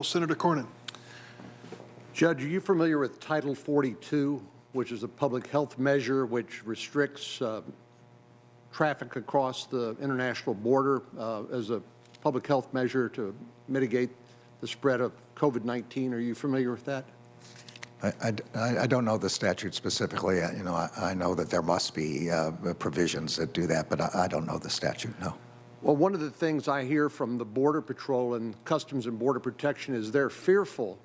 Senator Cornyn. Judge, are you familiar with Title 42, which is a public health measure which restricts traffic across the international border as a public health measure to mitigate the spread of COVID-19? Are you familiar with that? I don't know the statute specifically. I know that there must be provisions that do that, but I don't know the statute, no. Well, one of the things I hear from the Border Patrol and Customs and Border Protection is they're fearful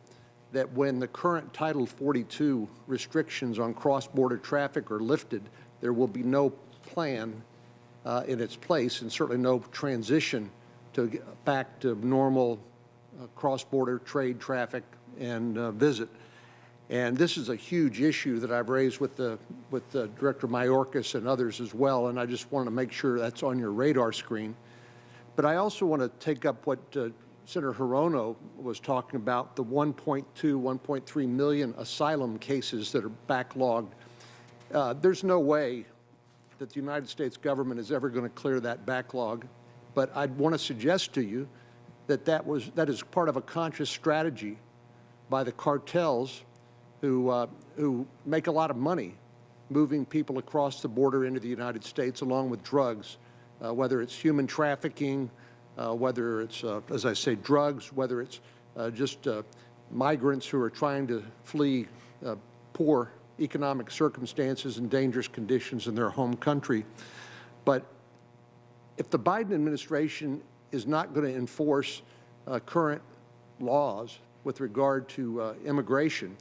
that when the current Title 42 restrictions on cross-border traffic are lifted, there will be no plan in its place and certainly no transition to get back to normal cross-border trade, traffic, and visit. And this is a huge issue that I've raised with Director Mayorkas and others as well, and I just want to make sure that's on your radar screen. But I also want to take up what Senator Hirono was talking about, the 1.2, 1.3 million asylum cases that are backlogged. There's no way that the United States government is ever going to clear that backlog, but I'd want to suggest to you that that is part of a conscious strategy by the cartels who make a lot of money moving people across the border into the United States along with drugs, whether it's human trafficking, whether it's, as I say, drugs, whether it's just migrants who are trying to flee poor economic circumstances and dangerous conditions in their home country. But if the Biden administration is not going to enforce current laws with regard to immigration,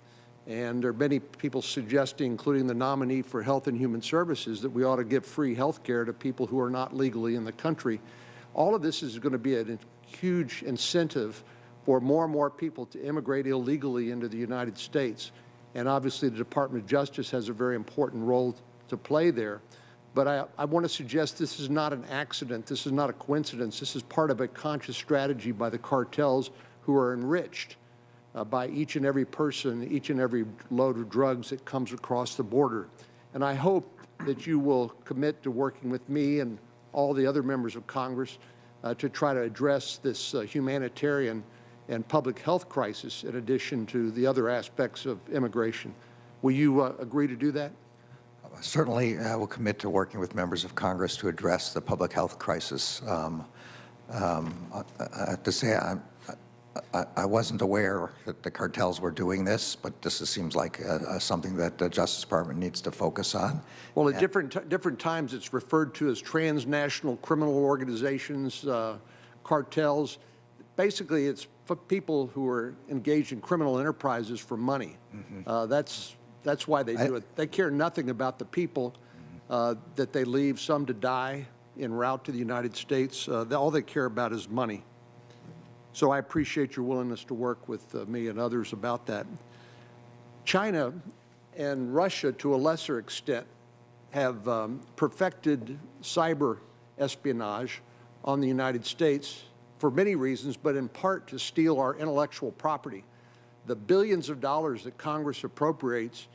and there are many people suggesting, including the nominee for Health and Human Services, that we ought to give free health care to people who are not legally in the country. All of this is going to be a huge incentive for more and more people to immigrate illegally into the United States. And obviously the Department of Justice has a very important role to play there. But I want to suggest this is not an accident. This is not a coincidence. This is part of a conscious strategy by the cartels who are enriched by each and every person, each and every load of drugs that comes across the border. And I hope that you will commit to working with me and all the other members of Congress to try to address this humanitarian and public health crisis in addition to the other aspects of immigration. Will you agree to do that? Certainly, I will commit to working with members of Congress to address the public health crisis. I have to say, I wasn't aware that the cartels were doing this, but this seems like something that the Justice Department needs to focus on. Well, at different times it's referred to as transnational criminal organizations, cartels. Basically, it's for people who are engaged in criminal enterprises for money. Mm-hmm. That's why they do it. They care nothing about the people that they leave, some to die en route to the United States. All they care about is money. So I appreciate your willingness to work with me and others about that. China and Russia, to a lesser extent, have perfected cyber espionage on the United States for many reasons, but in part to steal our intellectual property. The billions of dollars that Congress appropriates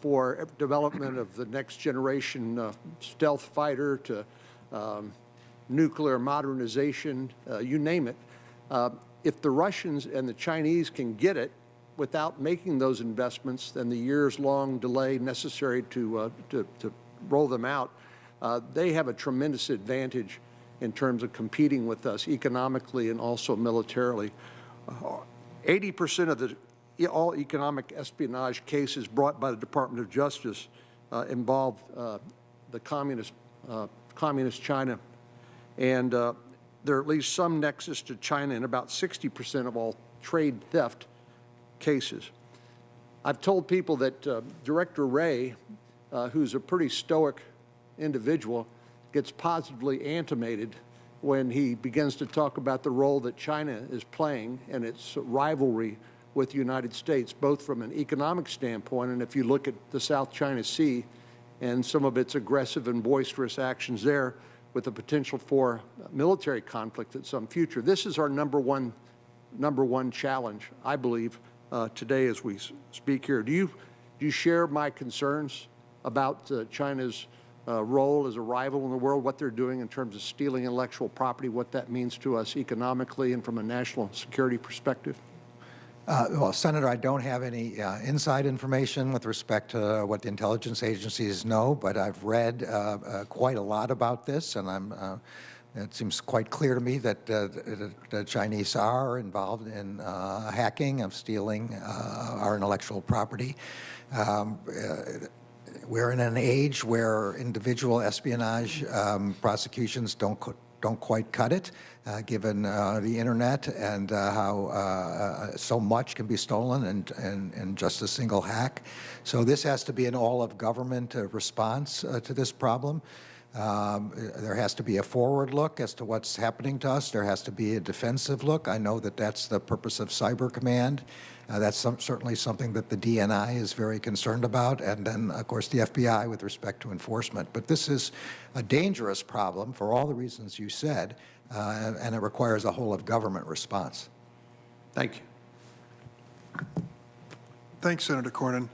for development of the next generation stealth fighter to nuclear modernization, you name it. If the Russians and the Chinese can get it without making those investments, then the years-long delay necessary to roll them out, they have a tremendous advantage in terms of competing with us economically and also militarily. 80% of all economic espionage cases brought by the Department of Justice involve the communist China, and there are at least some nexus to China in about 60% of all trade theft cases. I've told people that Director Wray, who's a pretty stoic individual, gets positively animated when he begins to talk about the role that China is playing and its rivalry with the United States, both from an economic standpoint, and if you look at the South China Sea and some of its aggressive and boisterous actions there, with the potential for military conflict at some future. This is our number one challenge, I believe, today as we speak here. Do you share my concerns about China's role as a rival in the world, what they're doing in terms of stealing intellectual property, what that means to us economically and from a national security perspective? Well, Senator, I don't have any inside information with respect to what the intelligence agencies know, but I've read quite a lot about this, and it seems quite clear to me that the Chinese are involved in hacking, of stealing our intellectual property. We're in an age where individual espionage prosecutions don't quite cut it, given the internet and how so much can be stolen in just a single hack. So this has to be an all-of-government response to this problem. There has to be a forward look as to what's happening to us. There has to be a defensive look. I know that that's the purpose of Cyber Command. That's certainly something that the DNI is very concerned about, and then, of course, the FBI with respect to enforcement. But this is a dangerous problem for all the reasons you said, and it requires a whole-of-government response. Thank you. Thanks, Senator Cornyn.